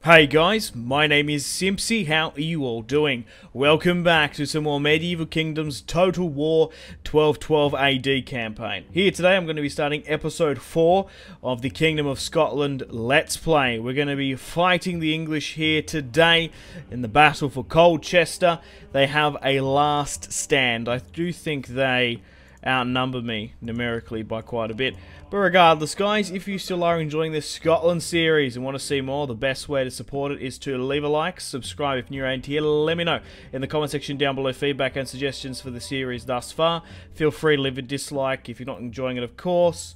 Hey guys, my name is Simpzy. How are you all doing? Welcome back to some more Medieval Kingdoms Total War 1212 AD campaign. Here today I'm going to be starting episode 4 of the Kingdom of Scotland Let's Play. We're going to be fighting the English here today in the battle for Colchester. They have a last stand. I do think they outnumber me numerically by quite a bit. But regardless, guys, if you still are enjoying this Scotland series and want to see more, the best way to support it is to leave a like, subscribe if you're around here, let me know in the comment section down below feedback and suggestions for the series thus far. Feel free to leave a dislike if you're not enjoying it, of course.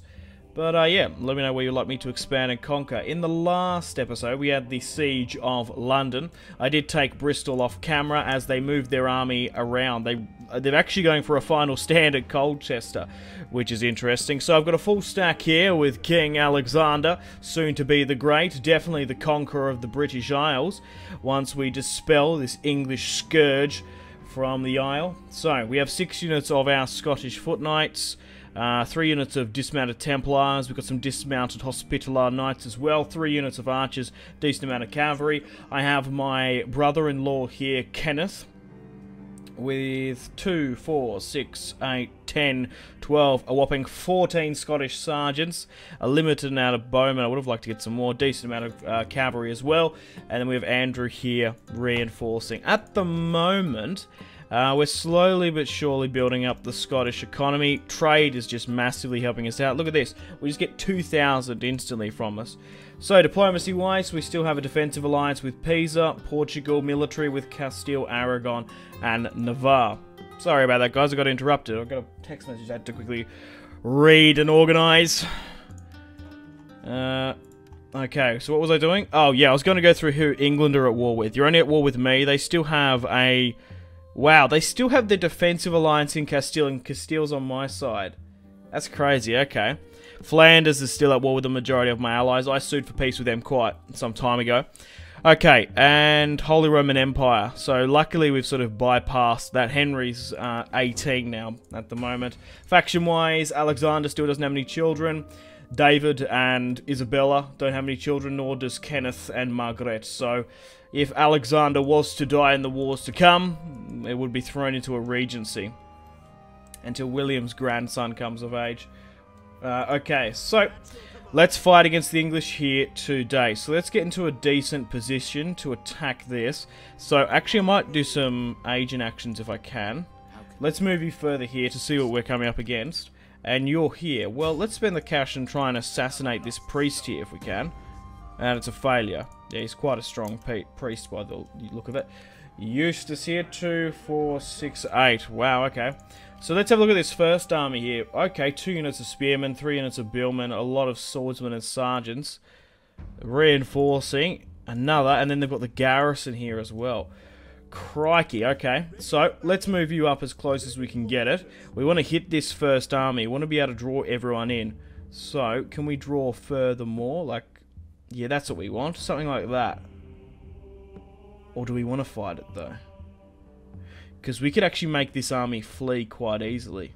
But yeah, let me know where you'd like me to expand and conquer. In the last episode, we had the Siege of London. I did take Bristol off camera as they moved their army around. They're actually going for a final stand at Colchester, which is interesting. So I've got a full stack here with King Alexander, soon to be the Great, definitely the conqueror of the British Isles, once we dispel this English scourge from the Isle. So we have 6 units of our Scottish Foot Knights, 3 units of dismounted Templars, we've got some dismounted Hospitaller Knights as well, 3 units of archers, decent amount of cavalry. I have my brother-in-law here, Kenneth, with 2, 4, 6, 8, 10, 12, a whopping 14 Scottish sergeants, a limited amount of bowmen. I would have liked to get some more, decent amount of cavalry as well. And then we have Andrew here reinforcing. At the moment, we're slowly but surely building up the Scottish economy. Trade is just massively helping us out. Look at this. We just get 2,000 instantly from us. So, diplomacy-wise, we still have a defensive alliance with Pisa, Portugal, military with Castile, Aragon, and Navarre. Sorry about that, guys. I got interrupted. I got a text message I had to quickly read and organise. Okay, so what was I doing? Oh, yeah, I was going to go through who England are at war with. You're only at war with me. They still have a... Wow, they still have their defensive alliance in Castile, and Castile's on my side. That's crazy, okay. Flanders is still at war with the majority of my allies. I sued for peace with them quite some time ago. Okay, and Holy Roman Empire. So luckily we've sort of bypassed that. Henry's 18 now at the moment. Faction-wise, Alexander still doesn't have any children. David and Isabella don't have any children, nor does Kenneth and Margaret. So if Alexander was to die in the wars to come, it would be thrown into a regency until William's grandson comes of age. Okay, so let's fight against the English here today. So let's get into a decent position to attack this. So actually I might do some agent actions if I can. Let's move you further here to see what we're coming up against. And you're here. Well, let's spend the cash and try and assassinate this priest here if we can. And it's a failure. Yeah, he's quite a strong priest by the look of it. Eustace here, 2, 4, 6, 8. Wow, okay. So let's have a look at this first army here. Okay, 2 units of spearmen, 3 units of billmen, a lot of swordsmen and sergeants. Reinforcing another, and then they've got the garrison here as well. Crikey, okay. So let's move you up as close as we can get it. We want to hit this first army. We want to be able to draw everyone in. So, can we draw furthermore? Like, yeah, that's what we want. Something like that. Or do we want to fight it, though? Because we could actually make this army flee quite easily.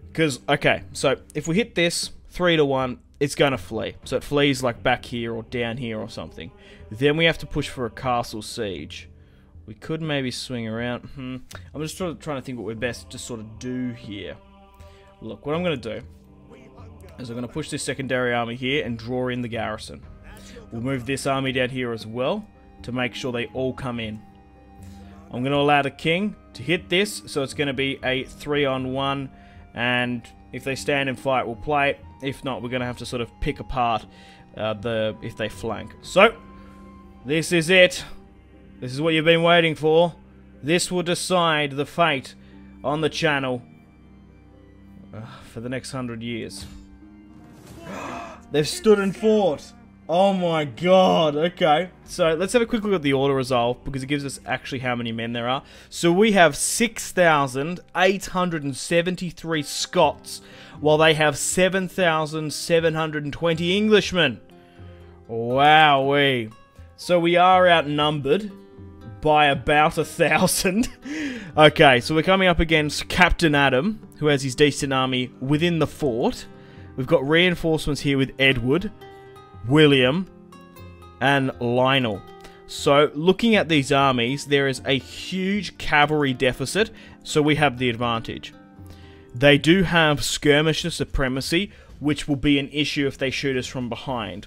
Because, okay, so if we hit this, 3 to 1, it's going to flee. So it flees like back here or down here or something. Then we have to push for a castle siege. We could maybe swing around. I'm just trying to think what we're best to sort of do here. Look, what I'm going to do is I'm going to push this secondary army here and draw in the garrison. We'll move this army down here as well to make sure they all come in. I'm going to allow the king to hit this, so it's going to be a 3-on-1, and if they stand and fight, we'll play it. If not, we're going to have to sort of pick apart if they flank. So, this is it. This is what you've been waiting for. This will decide the fate on the channel for the next 100 years. They've stood and fought. Oh my god, okay. So let's have a quick look at the order resolve because it gives us actually how many men there are. So we have 6,873 Scots while they have 7,720 Englishmen. Wowee. So we are outnumbered by about 1,000. Okay, so we're coming up against Captain Adam, who has his decent army within the fort. We've got reinforcements here with Edward, William, and Lionel. So, looking at these armies, there is a huge cavalry deficit, so we have the advantage. They do have skirmisher supremacy, which will be an issue if they shoot us from behind.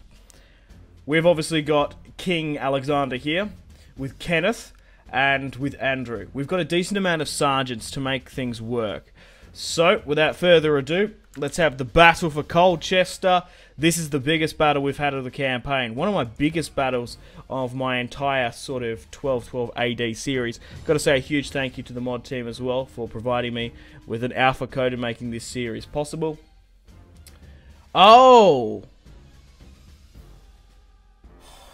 We've obviously got King Alexander here, with Kenneth, and with Andrew. We've got a decent amount of sergeants to make things work. So, without further ado, let's have the battle for Colchester. This is the biggest battle we've had of the campaign. One of my biggest battles of my entire sort of 1212 AD series. Got to say a huge thank you to the mod team as well for providing me with an alpha code and making this series possible. Oh!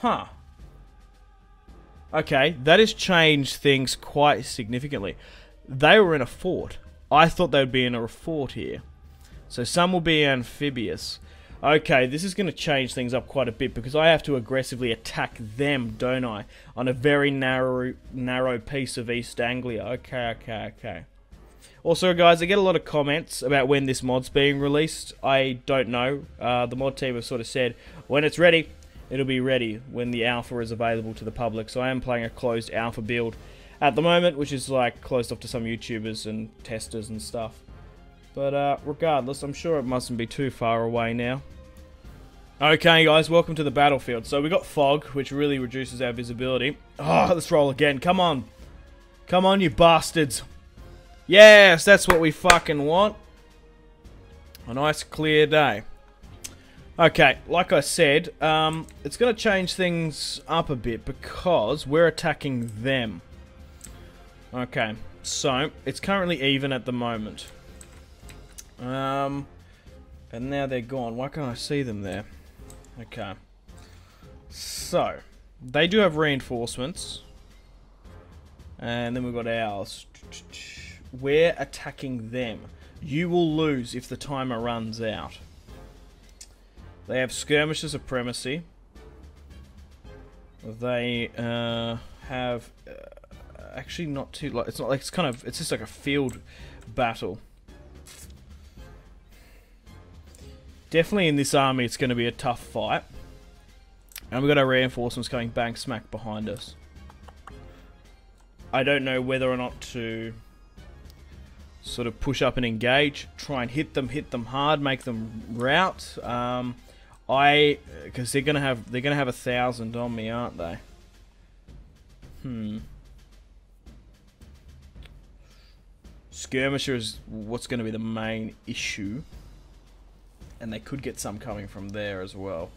Huh. Okay, that has changed things quite significantly. They were in a fort. I thought they would be in a fort here. So some will be amphibious. Okay, this is going to change things up quite a bit because I have to aggressively attack them, don't I? On a very narrow piece of East Anglia. Okay. Also, guys, I get a lot of comments about when this mod's being released. I don't know. The mod team have sort of said, when it's ready, it'll be ready when the alpha is available to the public. So I am playing a closed alpha build at the moment, which is like closed off to some YouTubers and testers and stuff. But regardless, I'm sure it mustn't be too far away now. Okay, guys, welcome to the battlefield. So we got fog, which really reduces our visibility. Oh, let's roll again. Come on. Come on, you bastards. Yes, that's what we fucking want. A nice clear day. Okay, like I said, it's going to change things up a bit because we're attacking them. Okay, so it's currently even at the moment. And now they're gone. Why can't I see them there? Okay. So, they do have reinforcements. And then we've got ours. We're attacking them. You will lose if the timer runs out. They have skirmisher supremacy. They have actually not too like it's not like it's just like a field battle. Definitely in this army it's going to be a tough fight. And we've got our reinforcements coming bang smack behind us. I don't know whether or not to sort of push up and engage, try and hit them hard, make them rout. Because they're gonna have 1,000 on me, aren't they? Skirmisher is what's going to be the main issue, and they could get some coming from there as well.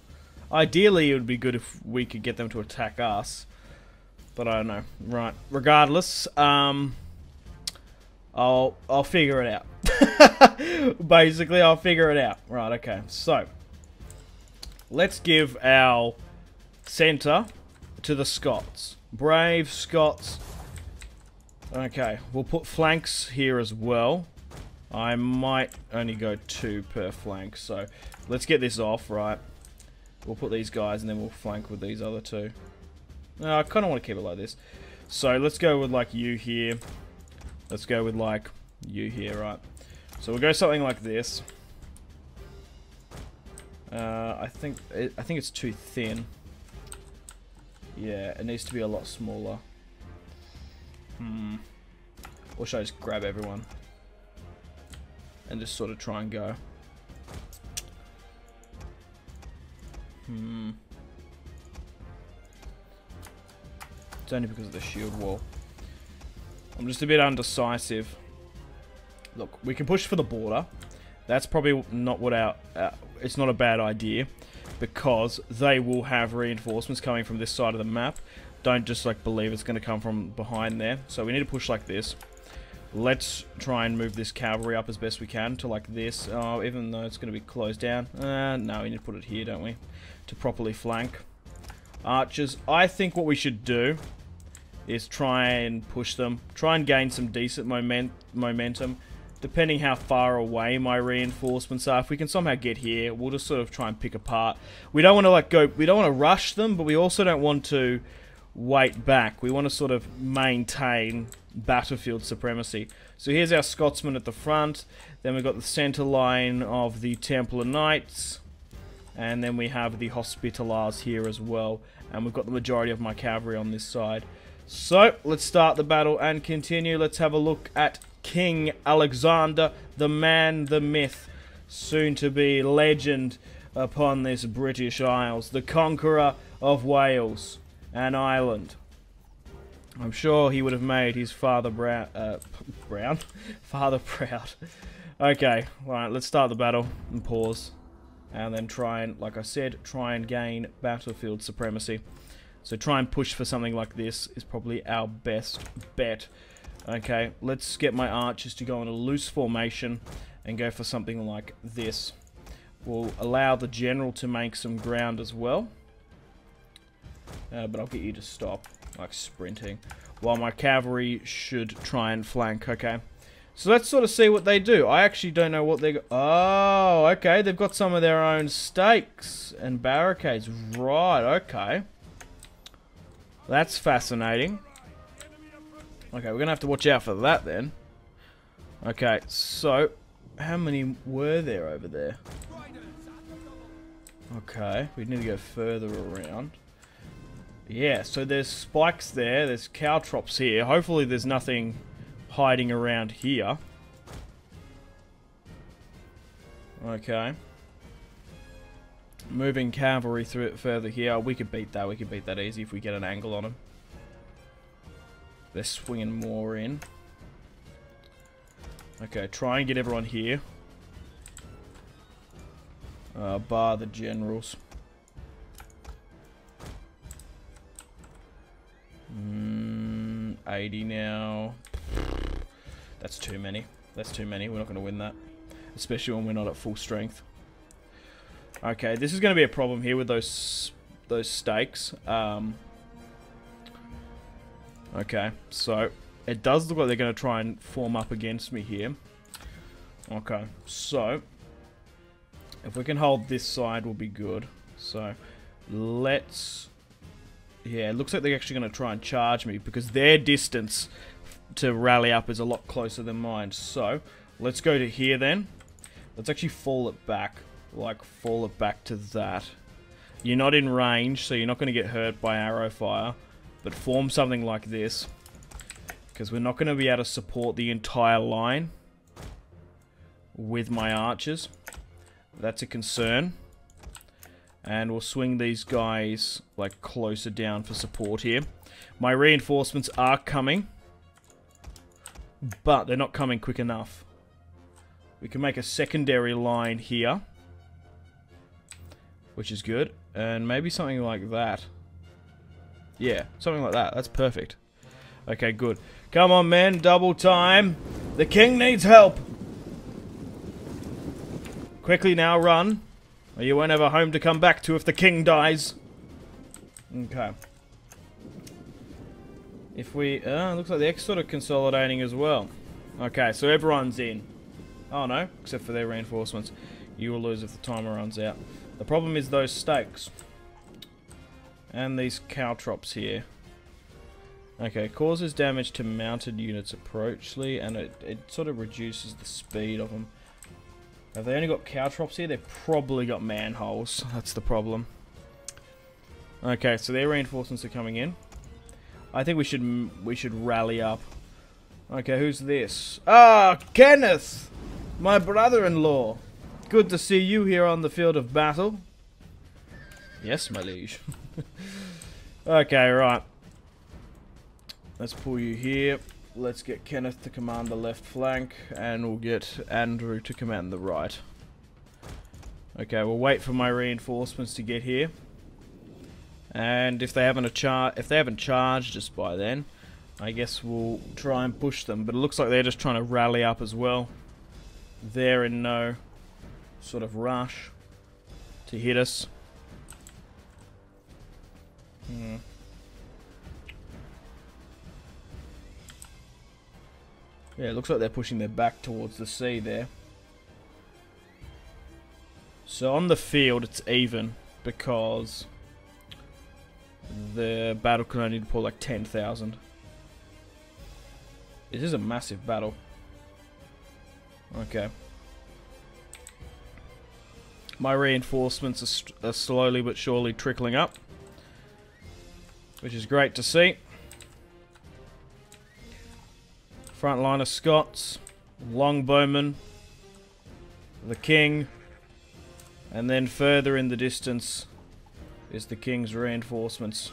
Ideally, it would be good if we could get them to attack us, but I don't know. Right. Regardless, I'll figure it out. Basically, I'll figure it out. Right. Okay. So. Let's give our centre to the Scots. Brave Scots. Okay, we'll put flanks here as well. I might only go 2 per flank, so let's get this off, right? We'll put these guys and then we'll flank with these other 2. No, I kind of want to keep it like this. So let's go with like you here. Let's go with like you here, right? So we'll go something like this. I think it's too thin. Yeah, it needs to be a lot smaller. Or should I just grab everyone and just sort of try and go? It's only because of the shield wall. I'm just a bit undecisive. Look, we can push for the border. That's probably not what it's not a bad idea, because they will have reinforcements coming from this side of the map. Don't just like believe it's going to come from behind there. So we need to push like this. Let's try and move this cavalry up as best we can to like this. Oh, even though it's going to be closed down. No, we need to put it here, don't we? To properly flank. Archers. I think what we should do is try and push them. Try and gain some decent momentum. Depending how far away my reinforcements are, if we can somehow get here, we'll just sort of try and pick apart. We don't want to like go. We don't want to rush them, but we also don't want to wait back. We want to sort of maintain battlefield supremacy. So here's our Scotsman at the front. Then we've got the center line of the Templar Knights. And then we have the Hospitallers here as well. And we've got the majority of my cavalry on this side. So, let's start the battle and continue. Let's have a look at King Alexander, the man, the myth, soon to be legend upon this British Isles, the conqueror of Wales and Ireland. I'm sure he would have made his father father proud. Okay, alright, let's start the battle and pause. And then try and, like I said, try and gain battlefield supremacy. So try and push for something like this is probably our best bet. Okay, let's get my archers to go in a loose formation and go for something like this. We'll allow the general to make some ground as well. But I'll get you to stop, like sprinting. While my cavalry should try and flank, okay. So let's sort of see what they do. I actually don't know what they... Oh, okay. They've got some of their own stakes and barricades. Right, okay. That's fascinating. Okay, we're going to have to watch out for that then. Okay, so... How many were there over there? Okay, we need to go further around. Yeah, so there's spikes there. There's caltrops here. Hopefully there's nothing hiding around here. Okay. Moving cavalry through it further here. We could beat that. We could beat that easy if we get an angle on them. They're swinging more in. Okay, try and get everyone here. Bar the generals. 80 now. That's too many. That's too many. We're not going to win that. Especially when we're not at full strength. Okay, this is going to be a problem here with those stakes. Okay, so it does look like they're going to try and form up against me here. Okay, so if we can hold this side, will be good. So let's... Yeah, it looks like they're actually going to try and charge me because their distance to rally up is a lot closer than mine. So let's go to here then. Let's actually fall it back. Like, fall it back to that. You're not in range, so you're not going to get hurt by arrow fire. But form something like this. Because we're not going to be able to support the entire line with my archers. That's a concern. And we'll swing these guys, like, closer down for support here. My reinforcements are coming. But they're not coming quick enough. We can make a secondary line here. Which is good. And maybe something like that. Yeah, something like that. That's perfect. Okay, good. Come on, men. Double time. The king needs help. Quickly now, run. Or you won't have a home to come back to if the king dies. Okay. If we... looks like they're sort of consolidating as well. Okay, so everyone's in. Oh, no. Except for their reinforcements. You will lose if the timer runs out. The problem is those stakes. And these caltrops here. Okay, causes damage to mounted units approachly, and it sort of reduces the speed of them. Have they only got caltrops here? They've probably got manholes. That's the problem. Okay, so their reinforcements are coming in. I think we should rally up. Okay, who's this? Ah, Kenneth! My brother-in-law. Good to see you here on the field of battle. Yes, my liege. Okay, right. Let's pull you here. Let's get Kenneth to command the left flank, and we'll get Andrew to command the right. Okay, we'll wait for my reinforcements to get here. And if they haven't charged us by then, I guess we'll try and push them. But it looks like they're just trying to rally up as well. They're in no sort of rush to hit us. Yeah, it looks like they're pushing their back towards the sea there. So on the field it's even because the battle can only deploy like 10,000. It is a massive battle. Okay. My reinforcements are slowly but surely trickling up, which is great to see. Front line of Scots, longbowmen, the king, and then further in the distance is the king's reinforcements.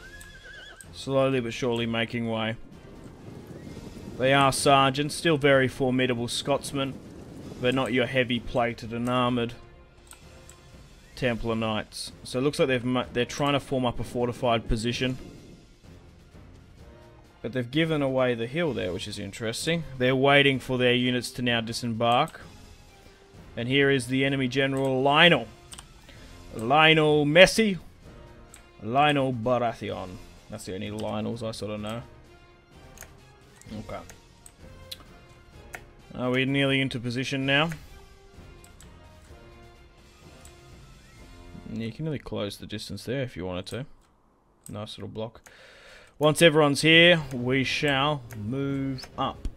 Slowly but surely making way. They are sergeants, still very formidable Scotsmen, but not your heavy plated and armoured Templar Knights. So it looks like they're trying to form up a fortified position. But they've given away the hill there, which is interesting. They're waiting for their units to now disembark. And here is the enemy general, Lionel. Lionel Messi. Lionel Baratheon. That's the only Lionels I sort of know. Okay. Are we nearly into position now? You can really close the distance there if you wanted to. Nice little block. Once everyone's here, we shall move up.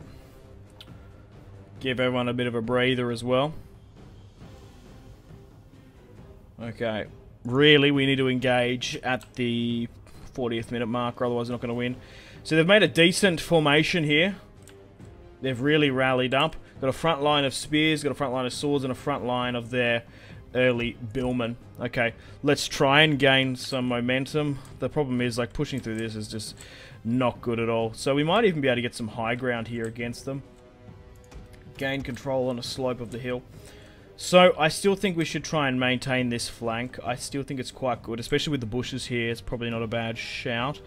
Give everyone a bit of a breather as well. Okay. Really, we need to engage at the 40th minute marker, otherwise we're not going to win. So they've made a decent formation here. They've really rallied up. Got a front line of spears, got a front line of swords, and a front line of their early billmen. Okay, let's try and gain some momentum. The problem is, like, pushing through this is just not good at all. So we might even be able to get some high ground here against them. Gain control on a slope of the hill. So I still think we should try and maintain this flank. I still think it's quite good, especially with the bushes here. It's probably not a bad shout.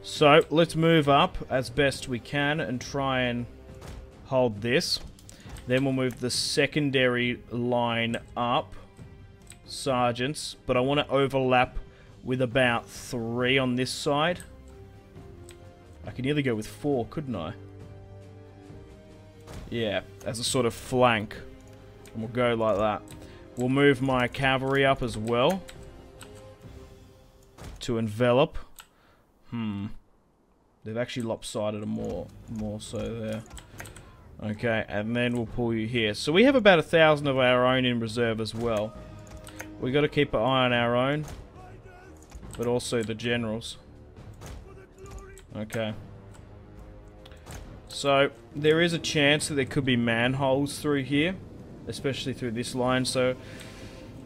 So let's move up as best we can and try and hold this. Then we'll move the secondary line up. Sergeants, but I want to overlap with about 3 on this side. I could nearly go with 4, couldn't I? Yeah, as a sort of flank. And we'll go like that. We'll move my cavalry up as well to envelop. They've actually lopsided them more so there. Okay, and then we'll pull you here. So we have about 1,000 of our own in reserve as well. We got to keep an eye on our own, but also the generals. Okay. So there is a chance that there could be manholes through here, especially through this line. So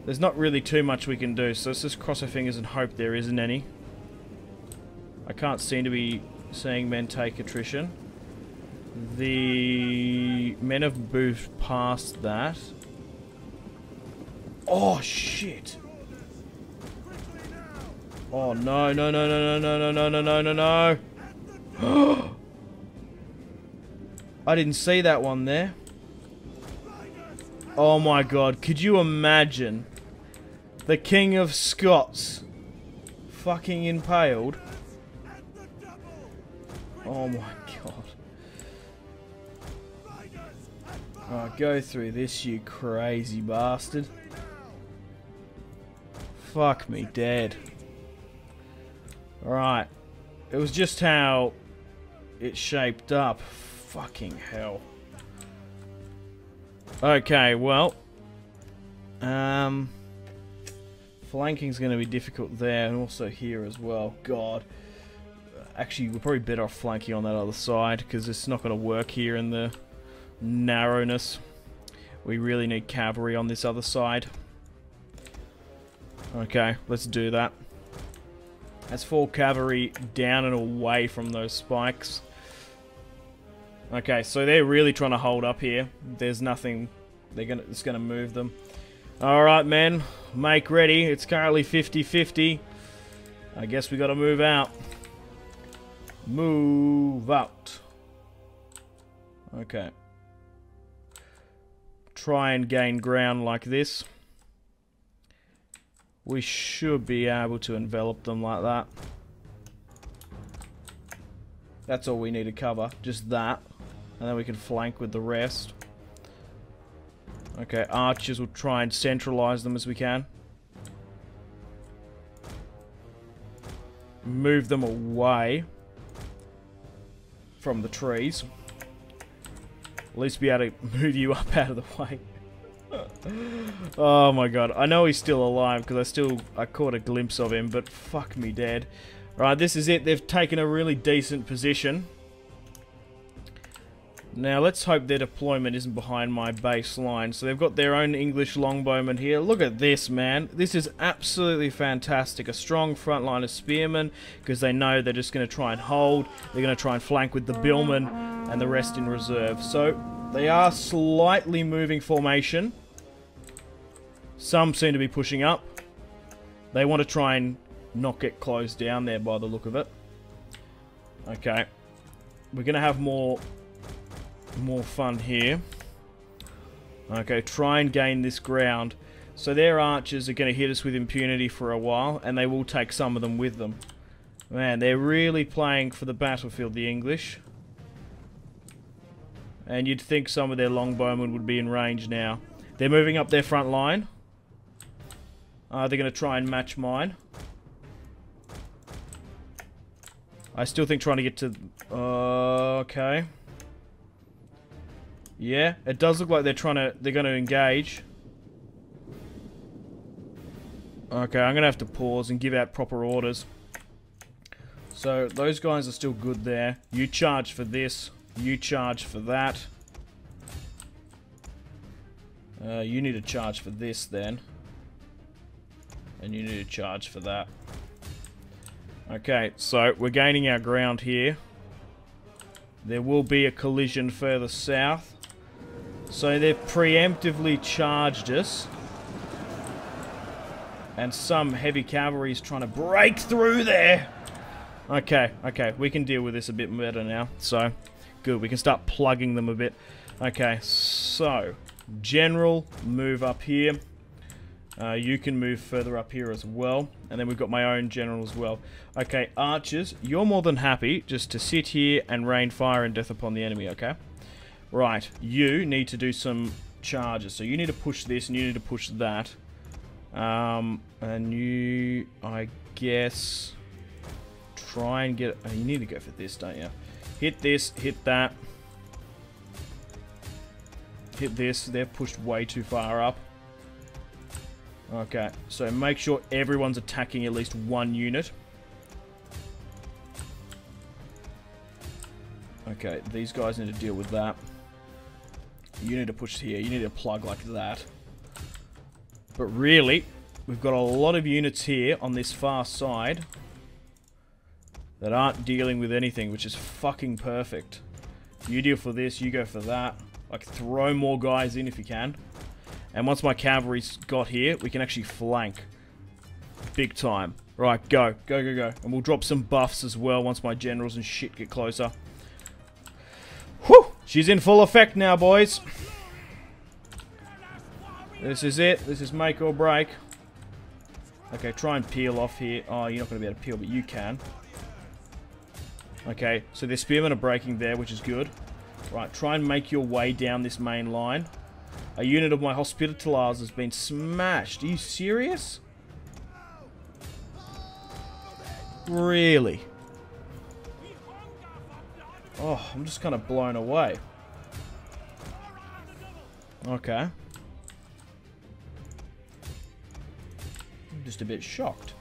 there's not really too much we can do. So let's just cross our fingers and hope there isn't any. I can't seem to be seeing men take attrition. The men have moved past that. Oh, shit. Oh, no, no, no, no, no, no, no, no, no, no, no. I didn't see that one there. Oh, my God. Could you imagine the King of Scots fucking impaled? Oh, my God. Oh, go through this, you crazy bastard. Fuck me dead. Alright. It was just how it shaped up. Fucking hell. Okay, well. Flanking's going to be difficult there and also here as well. God. Actually, we're probably better off flanking on that other side because it's not going to work here in the narrowness. We really need cavalry on this other side. Okay, let's do that. Let's fall cavalry down and away from those spikes. Okay, so they're really trying to hold up here. There's nothing it's gonna move them. Alright, men. Make ready. It's currently 50-50. I guess we gotta move out. Move out. Okay. Try and gain ground like this. We should be able to envelop them like that. That's all we need to cover. Just that. And then we can flank with the rest. Okay, archers will try and centralize them as we can. Move them away from the trees. At least be able to move you up out of the way. Oh my god. I know he's still alive because I caught a glimpse of him, but fuck me dead. Right, this is it. They've taken a really decent position. Now, let's hope their deployment isn't behind my base line. So they've got their own English longbowmen here. Look at this, man. This is absolutely fantastic. A strong front line of spearmen, because they know they're just going to try and hold. They're going to try and flank with the billmen and the rest in reserve. So they are slightly moving formation. Some seem to be pushing up. They want to try and not get closed down there by the look of it. Okay. We're going to have more fun here. Okay, try and gain this ground. So their archers are going to hit us with impunity for a while, and they will take some of them with them. Man, they're really playing for the battlefield, the English. And you'd think some of their longbowmen would be in range now. They're moving up their front line. They're going to try and match mine. I still think trying to get to... okay. Yeah, it does look like they're going to engage. Okay, I'm going to have to pause and give out proper orders. So, those guys are still good there. You charge for this. You charge for that. You need to charge for this then. And you need to charge for that. Okay, so we're gaining our ground here. There will be a collision further south. So they've preemptively charged us. And some heavy cavalry is trying to break through there. Okay, okay, we can deal with this a bit better now. So, good, we can start plugging them a bit. Okay, so, general, move up here. You can move further up here as well. And then we've got my own general as well. Okay, archers, you're more than happy just to sit here and rain fire and death upon the enemy, okay? Right, you need to do some charges. So you need to push this and you need to push that. And you, I guess, try and get... Oh, you need to go for this, don't you? Hit this, hit that. Hit this. They're pushed way too far up. Okay, so make sure everyone's attacking at least one unit. Okay, these guys need to deal with that. You need to push here. You need to plug like that. But really, we've got a lot of units here on this far side that aren't dealing with anything, which is fucking perfect. You deal for this, you go for that. Like, throw more guys in if you can. And once my cavalry's got here, we can actually flank. Big time. Right, go. Go, go, go. And we'll drop some buffs as well once my generals and shit get closer. Whew! She's in full effect now, boys. This is it. This is make or break. Okay, try and peel off here. Oh, you're not going to be able to peel, but you can. Okay, so their spearmen are breaking there, which is good. Right, try and make your way down this main line. A unit of my Hospitallers has been smashed. Are you serious? Really? Oh, I'm just kind of blown away. Okay. I'm just a bit shocked.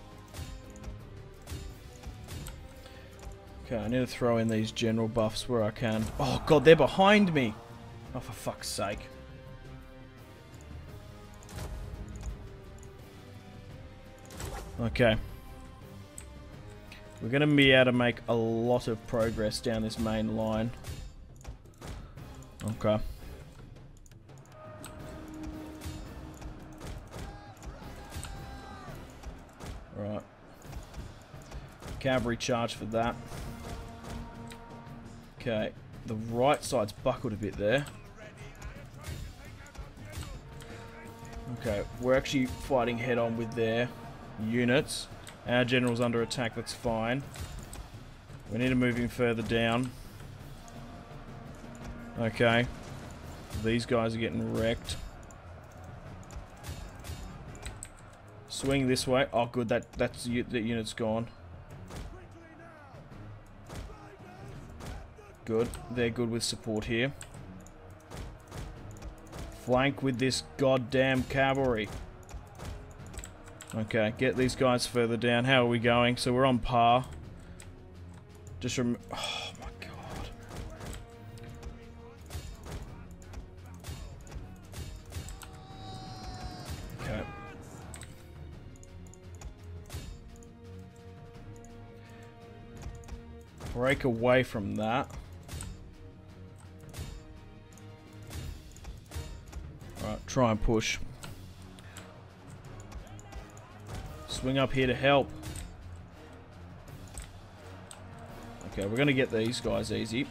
Okay, I need to throw in these general buffs where I can. Oh god, they're behind me! Oh, for fuck's sake. Okay. We're going to be able to make a lot of progress down this main line. Okay. Right. Cavalry charge for that. Okay. The right side's buckled a bit there. Okay. We're actually fighting head on with their units. Our general's under attack, that's fine. We need to move him further down. Okay. These guys are getting wrecked. Swing this way. Oh good, that unit's gone. Good. They're good with support here. Flank with this goddamn cavalry. Okay, get these guys further down. How are we going? So we're on par. Just oh my god. Okay. Break away from that. Alright, try and push. Swing up here to help. Okay, we're gonna get these guys easy.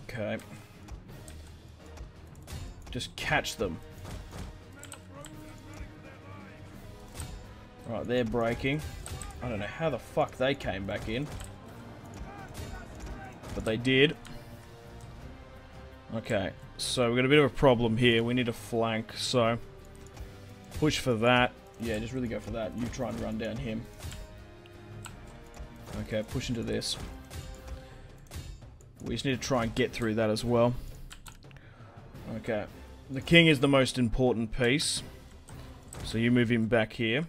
Okay. Just catch them. Right, they're breaking. I don't know how the fuck they came back in. But they did. Okay, so we've got a bit of a problem here. We need a flank, so push for that. Yeah, just really go for that. You try and run down him. Okay, push into this. We just need to try and get through that as well. Okay, the king is the most important piece. So you move him back here.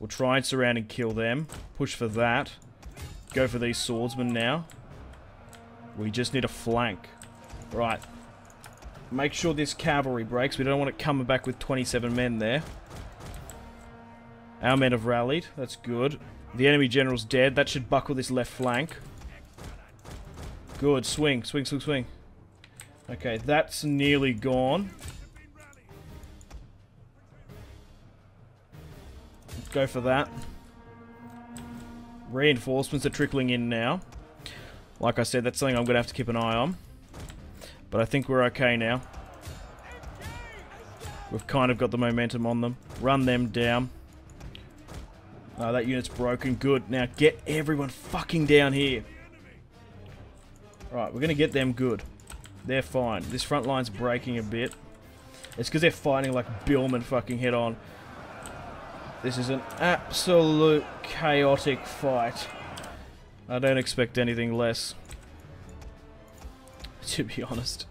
We'll try and surround and kill them. Push for that. Go for these swordsmen now. We just need a flank. Right. Make sure this cavalry breaks. We don't want it coming back with 27 men there. Our men have rallied. That's good. The enemy general's dead. That should buckle this left flank. Good. Swing. Swing, swing, swing. Okay, that's nearly gone. Let's go for that. Reinforcements are trickling in now. Like I said, that's something I'm going to have to keep an eye on. But I think we're okay now. We've kind of got the momentum on them. Run them down. That unit's broken. Good. Now get everyone fucking down here. Right, we're going to get them good. They're fine. This front line's breaking a bit. It's because they're fighting like Billman fucking head on. This is an absolute chaotic fight. I don't expect anything less. To be honest.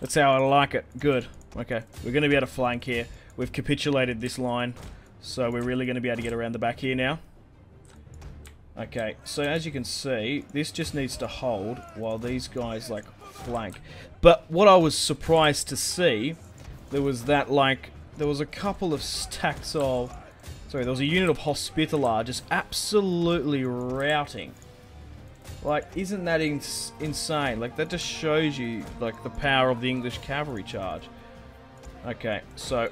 That's how I like it. Good. Okay. We're going to be able to flank here. We've capitulated this line. So we're really going to be able to get around the back here now. Okay. So as you can see, this just needs to hold while these guys like flank. But what I was surprised to see, there was that like, there was a couple of stacks of, sorry, there was a unit of Hospitaller just absolutely routing. Like, isn't that insane? Like, that just shows you, like, the power of the English cavalry charge. Okay, so,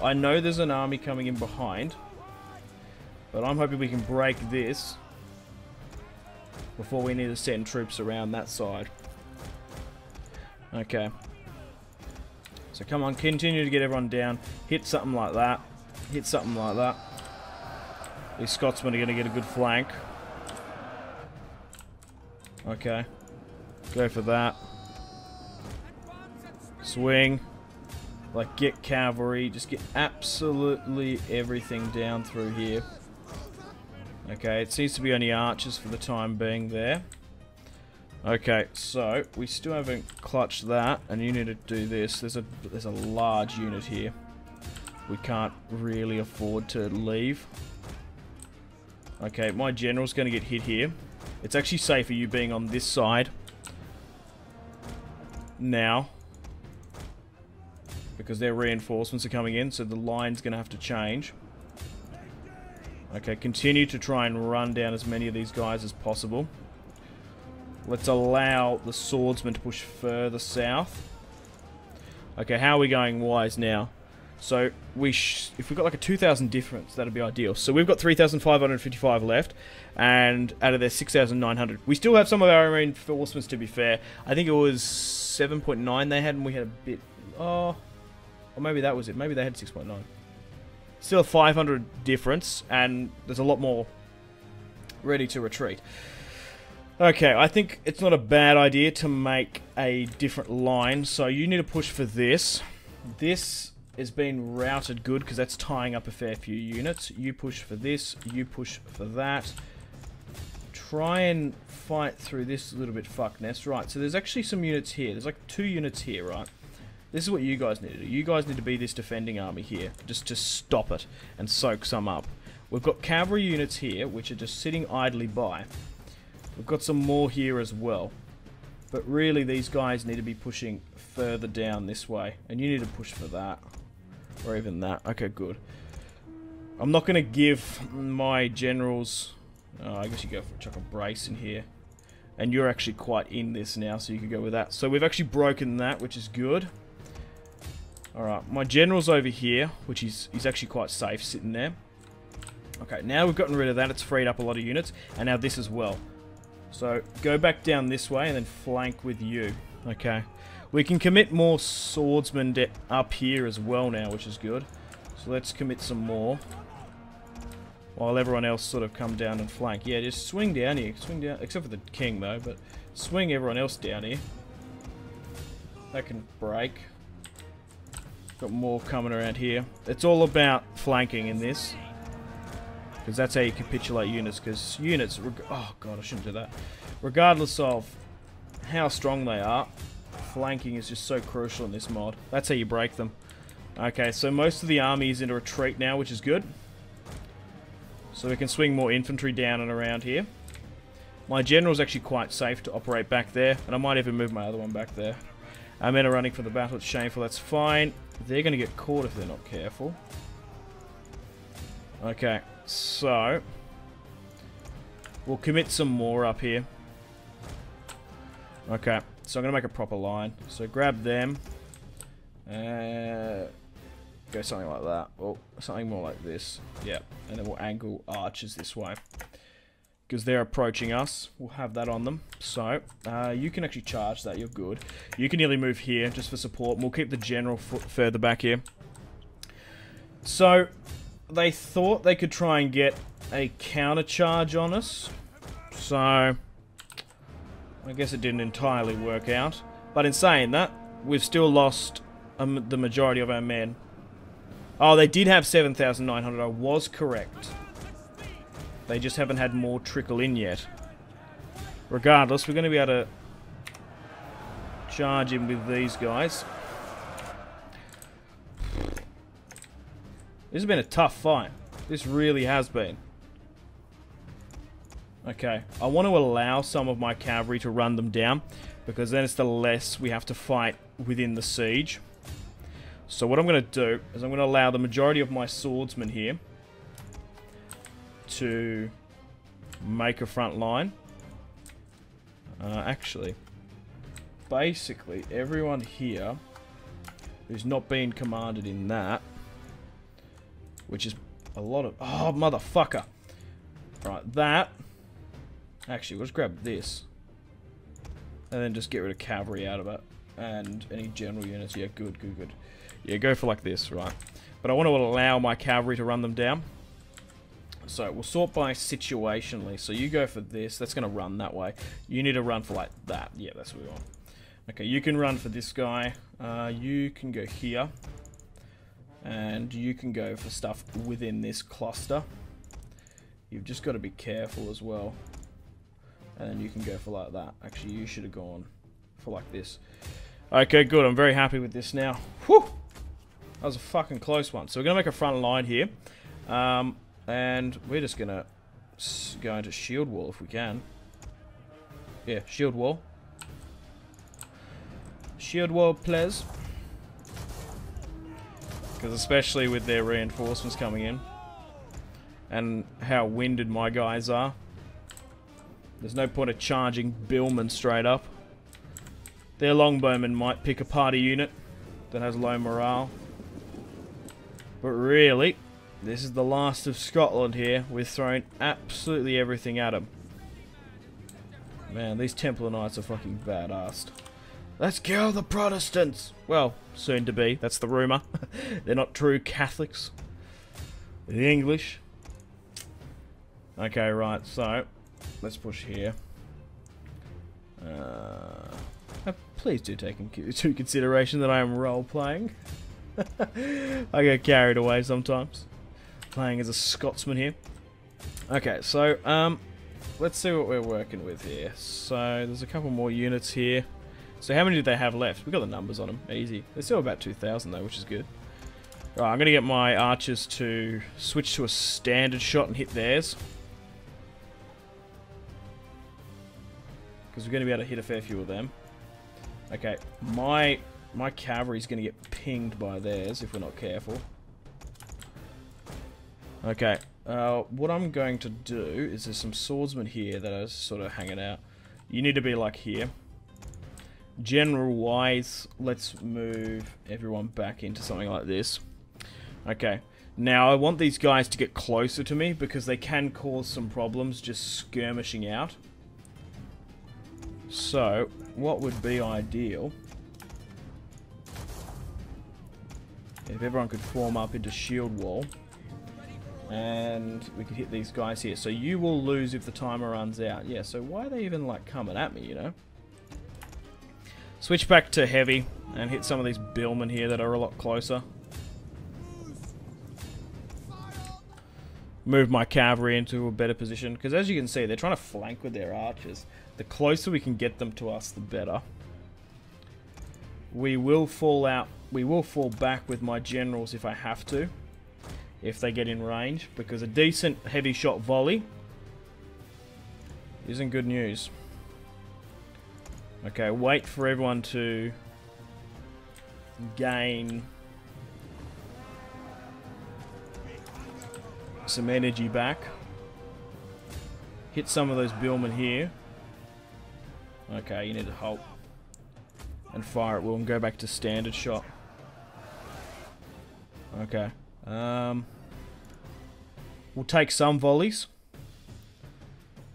I know there's an army coming in behind. But I'm hoping we can break this before we need to send troops around that side. Okay. So, come on, continue to get everyone down. Hit something like that. Hit something like that. These Scotsmen are going to get a good flank. Okay. Go for that. Swing. Like, get cavalry. Just get absolutely everything down through here. Okay, it seems to be only archers for the time being there. Okay, so we still haven't clutched that, and you need to do this. There's a large unit here. We can't really afford to leave. Okay, my general's going to get hit here. It's actually safer you being on this side now, because their reinforcements are coming in, so the line's going to have to change. Okay, continue to try and run down as many of these guys as possible. Let's allow the swordsmen to push further south. Okay, how are we going wise now? So, if we've got like a 2,000 difference, that'd be ideal. So we've got 3,555 left, and out of their 6,900. We still have some of our reinforcements, to be fair. I think it was 7.9 they had, and we had a bit... Oh, or maybe that was it. Maybe they had 6.9. Still a 500 difference, and there's a lot more ready to retreat. Okay, I think it's not a bad idea to make a different line. So you need to push for this. This is being routed good because that's tying up a fair few units. You push for this. You push for that. try and fight through this little bit fuckness. Right, so there's actually some units here. There's like 2 units here, right? This is what you guys need to do. You guys need to be this defending army here, just to stop it and soak some up. We've got cavalry units here, which are just sitting idly by. We've got some more here as well. But really, these guys need to be pushing further down this way. And you need to push for that. Or even that. Okay, good. I'm not going to give my generals... Oh, I guess you go for chuck a brace in here. And you're actually quite in this now, so you can go with that. So we've actually broken that, which is good. Alright, my general's over here, which he's actually quite safe sitting there. Okay, now we've gotten rid of that. It's freed up a lot of units. And now this as well. So, go back down this way and then flank with you. Okay. We can commit more swordsmen up here as well now, which is good. So let's commit some more. While everyone else sort of come down and flank. Yeah, just swing down here. Swing down, except for the king though, but swing everyone else down here. That can break. Got more coming around here. It's all about flanking in this. Because that's how you capitulate units. Because units... Oh, God, I shouldn't do that. Regardless of how strong they are, flanking is just so crucial in this mod. That's how you break them. Okay, so most of the army is in a retreat now, which is good. So we can swing more infantry down and around here. My general's actually quite safe to operate back there. And I might even move my other one back there. Our men are running for the battle. It's shameful. That's fine. They're going to get caught if they're not careful. Okay, so we'll commit some more up here. Okay, so I'm going to make a proper line. So grab them. Go something like that. Or something more like this. Yeah, and then we'll angle archers this way. Because they're approaching us. We'll have that on them. So, you can actually charge that. You're good. You can nearly move here just for support. And we'll keep the general further back here. So... they thought they could try and get a counter charge on us. So, I guess it didn't entirely work out. But in saying that, we've still lost the majority of our men. Oh, they did have 7,900. I was correct. They just haven't had more trickle in yet. Regardless, we're going to be able to charge in with these guys. This has been a tough fight. This really has been. Okay, I want to allow some of my cavalry to run them down, because then it's the less we have to fight within the siege. So what I'm going to do is I'm going to allow the majority of my swordsmen here to make a front line. Actually, basically everyone here who's not been commanded in that, which is a lot of... Oh, motherfucker. Right, that. Actually, we'll just grab this. And then just get rid of cavalry out of it. And any general units. Yeah, good, good, good. Yeah, go for like this, right. But I want to allow my cavalry to run them down. So, we'll sort by situationally. So, you go for this. That's going to run that way. You need to run for like that. Yeah, that's what we want. Okay, you can run for this guy. You can go here. And you can go for stuff within this cluster. You've just got to be careful as well. And then you can go for like that. Actually, you should have gone for like this. Okay, good. I'm very happy with this now. Whew! That was a fucking close one. So we're going to make a front line here. And we're just going to go into shield wall if we can. Yeah, shield wall. Shield wall, please. Because especially with their reinforcements coming in. And how winded my guys are. There's no point of charging billmen straight up. Their longbowmen might pick apart a unit that has low morale. But really, this is the last of Scotland here. We've thrown absolutely everything at them. Man, these Templar Knights are fucking badass. Let's kill the Protestants! Well, soon to be. That's the rumour. They're not true Catholics. The English. Okay, right, so let's push here. Please do take into consideration that I am role-playing. I get carried away sometimes. Playing as a Scotsman here. Okay, so, let's see what we're working with here. So there's a couple more units here. So how many do they have left? We've got the numbers on them. Easy. They're still about 2,000 though, which is good. Right, I'm going to get my archers to switch to a standard shot and hit theirs. Because we're going to be able to hit a fair few of them. Okay, my cavalry's going to get pinged by theirs if we're not careful. Okay, what I'm going to do is there's some swordsmen here that are sort of hanging out. You need to be like here. General-wise, let's move everyone back into something like this. Okay, now I want these guys to get closer to me because they can cause some problems just skirmishing out. So, what would be ideal if everyone could form up into shield wall and we could hit these guys here. So you will lose if the timer runs out. Yeah, so why are they even like coming at me, you know? Switch back to heavy and hit some of these billmen here that are a lot closer. Move my cavalry into a better position because as you can see they're trying to flank with their archers. The closer we can get them to us the better. We will fall back with my generals if I have to, if they get in range, because a decent heavy shot volley isn't good news. Okay, wait for everyone to gain some energy back. Hit some of those billmen here. Okay, you need to halt and fire at will and go back to standard shot. Okay. We'll take some volleys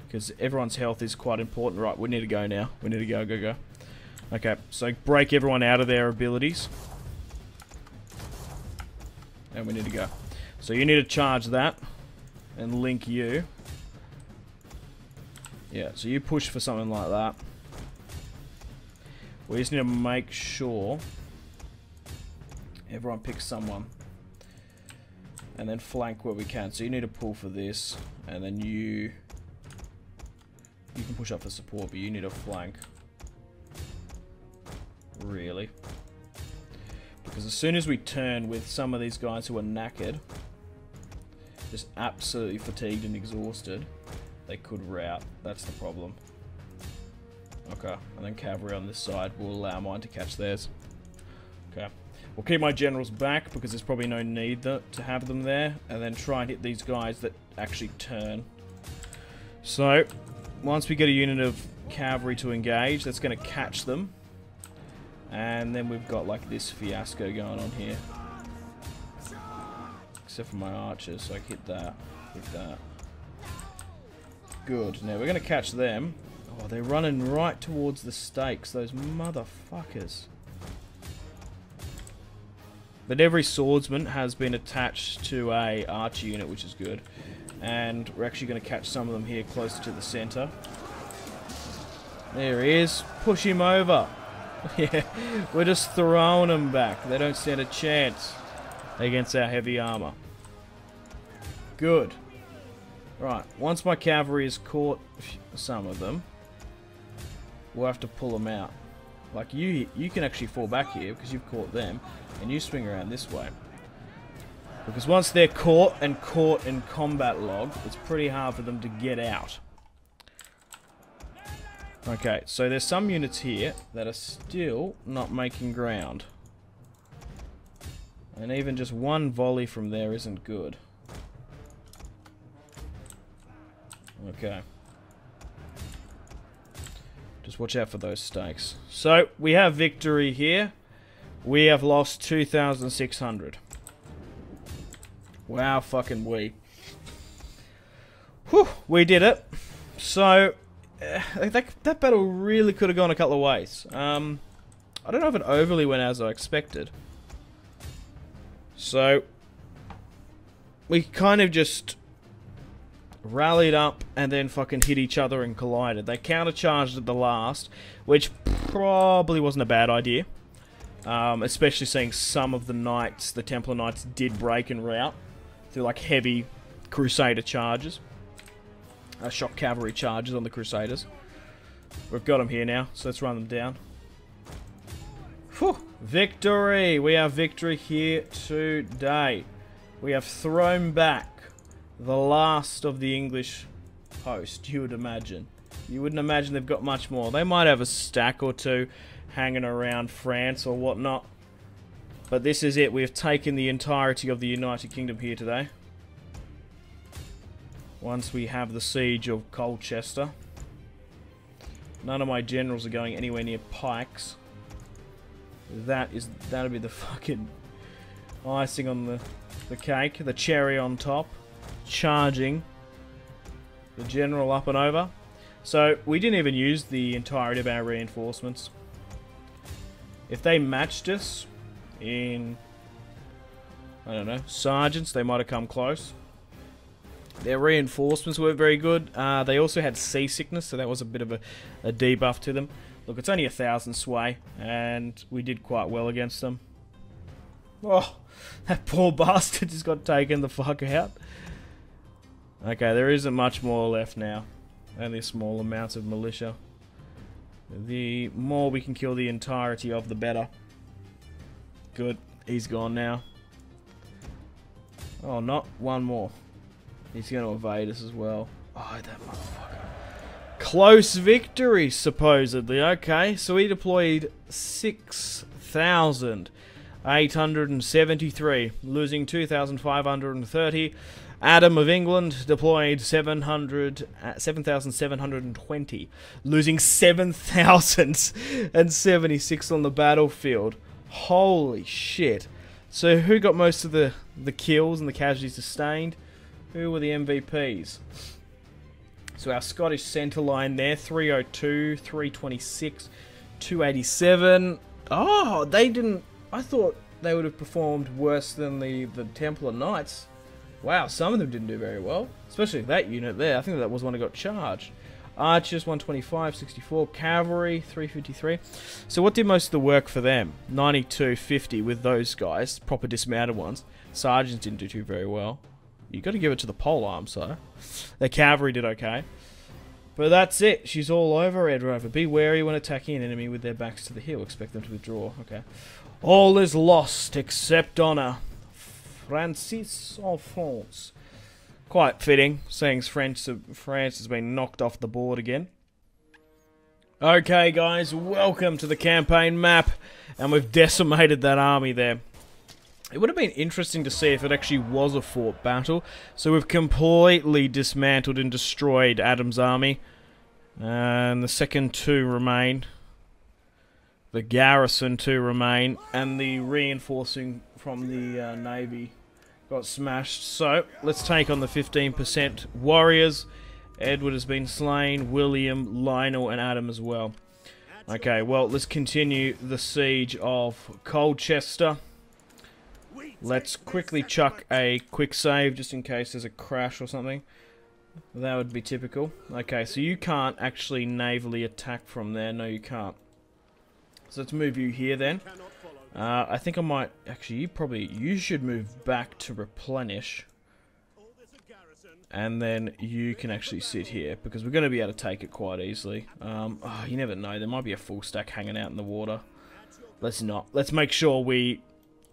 because everyone's health is quite important. Right, we need to go now. We need to go. Okay, so break everyone out of their abilities. And we need to go. So you need to charge that and link you. Yeah, so you push for something like that. We just need to make sure everyone picks someone. And then flank where we can. So you need to pull for this. And then you can push up for support, but you need to flank. Really. Because as soon as we turn with some of these guys who are knackered, just absolutely fatigued and exhausted, they could rout. That's the problem. Okay, and then cavalry on this side will allow mine to catch theirs. Okay. We'll keep my generals back because there's probably no need to have them there, and then try and hit these guys that actually turn. So, once we get a unit of cavalry to engage, that's going to catch them. And then we've got like this fiasco going on here. Except for my archers, so I hit that, hit that. Good. Now we're going to catch them. Oh, they're running right towards the stakes, those motherfuckers. But every swordsman has been attached to a archer unit, which is good. And we're actually going to catch some of them here closer to the center. There he is. Push him over. Yeah, we're just throwing them back. They don't stand a chance against our heavy armor. Good. Right, once my cavalry has caught some of them, we'll have to pull them out. Like you can actually fall back here because you've caught them, and you swing around this way. Because once they're caught in combat log, it's pretty hard for them to get out. Okay, so there's some units here that are still not making ground. And even just one volley from there isn't good. Okay. Just watch out for those stakes. So, we have victory here. We have lost 2,600. Wow, fucking we. Whew, we did it. So, that battle really could have gone a couple of ways. I don't know if it overly went as I expected. So, we kind of just rallied up and then fucking hit each other and collided. They countercharged at the last, which probably wasn't a bad idea. Especially seeing some of the knights, the Templar knights, did break and rout through like heavy Crusader charges. shock cavalry charges on the Crusaders. We've got them here now, so let's run them down. Whew. Victory! We have victory here today. We have thrown back the last of the English host, you would imagine. You wouldn't imagine they've got much more. They might have a stack or two hanging around France or whatnot. But this is it. We've taken the entirety of the United Kingdom here today. Once we have the siege of Colchester. None of my generals are going anywhere near pikes. That'll be the fucking icing on the cake. The cherry on top. Charging the general up and over. So we didn't even use the entirety of our reinforcements. If they matched us in, I don't know, sergeants, they might have come close. Their reinforcements weren't very good. They also had seasickness, so that was a bit of a debuff to them. Look, it's only 1,000 sway, and we did quite well against them. Oh, that poor bastard just got taken the fuck out. Okay, there isn't much more left now. Only small amounts of militia. The more we can kill the entirety of, the better. Good. He's gone now. Oh, not one more. He's going to evade us as well. Oh, that motherfucker. Close victory, supposedly. Okay, so we deployed 6,873, losing 2,530. Adam of England deployed 7,720, losing 7,076 on the battlefield. Holy shit. So who got most of the kills and the casualties sustained? Who were the MVPs? So our Scottish centre line there, 302, 326, 287. Oh, they didn't... I thought they would have performed worse than the Templar Knights. Wow, some of them didn't do very well. Especially that unit there. I think that was one that got charged. Archers, 125, 64. Cavalry, 353. So what did most of the work for them? 92, 50 with those guys. Proper dismounted ones. Sergeants didn't do too very well. You got to give it to the polearms, though. The cavalry did okay. But that's it. She's all over, Red Rover. Be wary when attacking an enemy with their backs to the hill. Expect them to withdraw. Okay. All is lost except honor. Francis of France. Quite fitting, seeing France has been knocked off the board again. Okay, guys, welcome to the campaign map, and we've decimated that army there. It would have been interesting to see if it actually was a fort battle. So we've completely dismantled and destroyed Adam's army, and the second two remain. The garrison two remain, and the reinforcing from the navy got smashed. So let's take on the 15% warriors. Edward has been slain, William, Lionel, and Adam as well. Okay, well, let's continue the siege of Colchester. Let's quickly chuck a quick save just in case there's a crash or something. That would be typical. Okay, so you can't actually navally attack from there. No, you can't. So let's move you here then. I think I might... Actually, you should move back to replenish. And then you can actually sit here, because we're going to be able to take it quite easily. Oh, you never know. There might be a full stack hanging out in the water. Let's not. Let's make sure we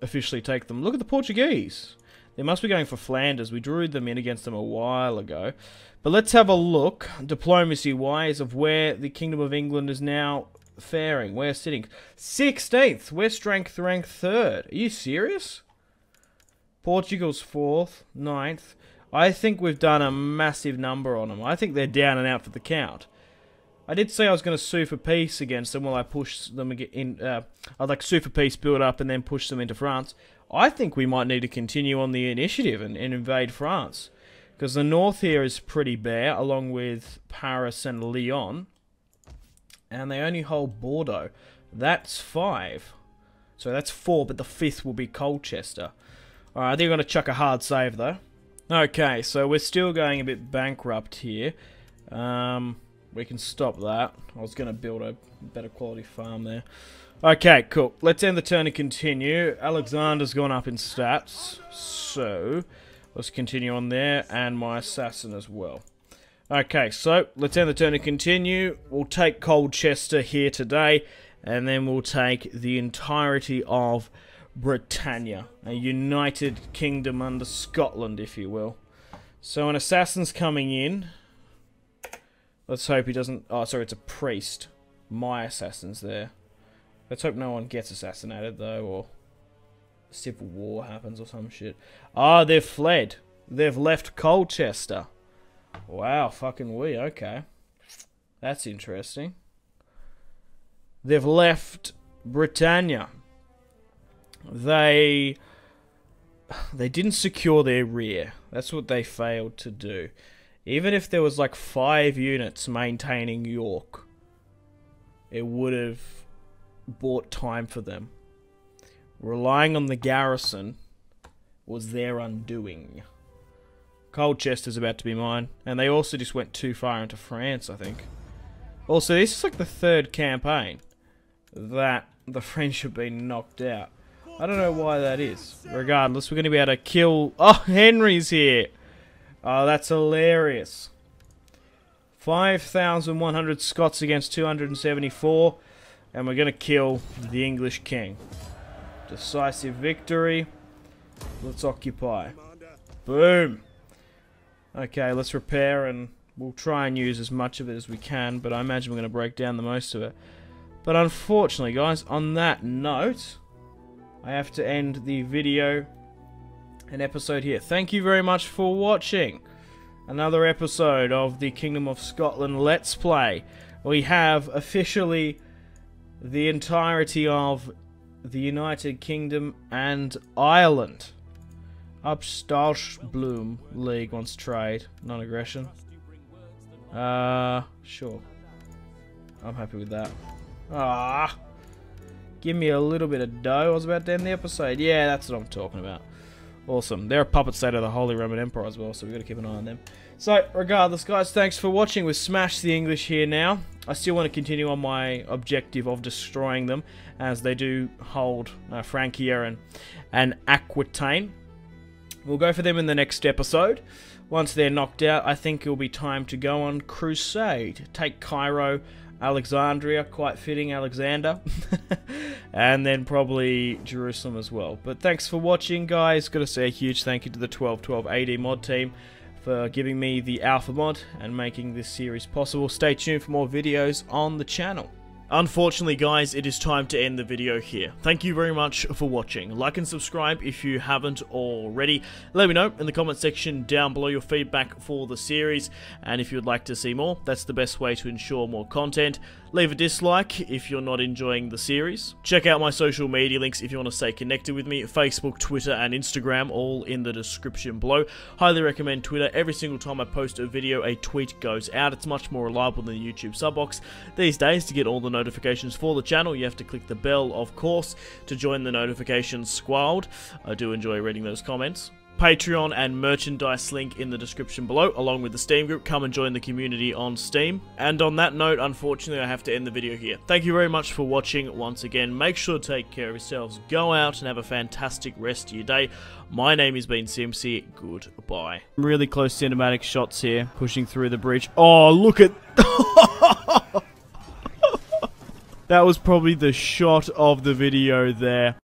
officially take them. Look at the Portuguese. They must be going for Flanders. We drew them in against them a while ago. But let's have a look, diplomacy-wise, of where the Kingdom of England is now faring. We're sitting 16th. We're strength ranked 3rd. Are you serious? Portugal's 4th, 9th. I think we've done a massive number on them. I think they're down and out for the count. I did say I was going to sue for peace against them while I push them in. I'd like sue for peace, build up, and then push them into France. I think we might need to continue on the initiative and invade France. Because the north here is pretty bare, along with Paris and Lyon. And they only hold Bordeaux. That's 5. So that's 4, but the 5th will be Colchester. Alright, I think I'm going to chuck a hard save, though. Okay, so we're still going a bit bankrupt here. We can stop that. I was going to build a better quality farm there. Okay, cool. Let's end the turn and continue. Alexander's gone up in stats. So, let's continue on there. And my assassin as well. Okay, so let's end the turn and continue. We'll take Colchester here today, and then we'll take the entirety of Britannia, a united kingdom under Scotland, if you will. So an assassin's coming in. Let's hope he doesn't... Oh, sorry, it's a priest. My assassin's there. Let's hope no one gets assassinated, though, or civil war happens or some shit. Ah, they've fled. They've left Colchester. Wow, fucking we. Okay. That's interesting. They've left Britannia. They didn't secure their rear. That's what they failed to do. Even if there was like 5 units maintaining York, it would have bought time for them. Relying on the garrison was their undoing. Colchester's about to be mine. And they also just went too far into France, I think. Also, this is like the 3rd campaign that the French have been knocked out. I don't know why that is. Regardless, we're going to be able to kill... Oh, Henry's here! Oh, that's hilarious. 5,100 Scots against 274. And we're going to kill the English king. Decisive victory. Let's occupy. Boom! Okay, let's repair, and we'll try and use as much of it as we can, but I imagine we're going to break down the most of it. But unfortunately, guys, on that note, I have to end the video and episode here. Thank you very much for watching another episode of the Kingdom of Scotland Let's Play. We have officially the entirety of the United Kingdom and Ireland. Upstalsblum League wants trade, non-aggression. Sure. I'm happy with that. Ah, give me a little bit of dough. I was about to end the episode. Yeah, that's what I'm talking about. Awesome. They're a puppet state of the Holy Roman Emperor as well, so we've got to keep an eye on them. So, regardless, guys, thanks for watching. We've smashed the English here now. I still want to continue on my objective of destroying them, as they do hold Francia and Aquitaine. We'll go for them in the next episode. Once they're knocked out, I think it'll be time to go on crusade. Take Cairo, Alexandria, quite fitting, Alexander. And then probably Jerusalem as well. But thanks for watching, guys. Got to say a huge thank you to the 1212 AD mod team for giving me the alpha mod and making this series possible. Stay tuned for more videos on the channel. Unfortunately, guys, it is time to end the video here. Thank you very much for watching. Like and subscribe if you haven't already. Let me know in the comment section down below your feedback for the series, and if you'd like to see more, that's the best way to ensure more content. Leave a dislike if you're not enjoying the series. Check out my social media links if you want to stay connected with me. Facebook, Twitter, and Instagram, all in the description below. Highly recommend Twitter. Every single time I post a video, a tweet goes out. It's much more reliable than the YouTube sub box. These days, to get all the notifications for the channel, you have to click the bell, of course, to join the notifications squad. I do enjoy reading those comments. Patreon and merchandise link in the description below, along with the Steam group. Come and join the community on Steam. And on that note, unfortunately, I have to end the video here. Thank you very much for watching once again. Make sure to take care of yourselves. Go out and have a fantastic rest of your day. My name has been Simpzy. Goodbye. Really close cinematic shots here, pushing through the bridge. Oh, look at... That was probably the shot of the video there.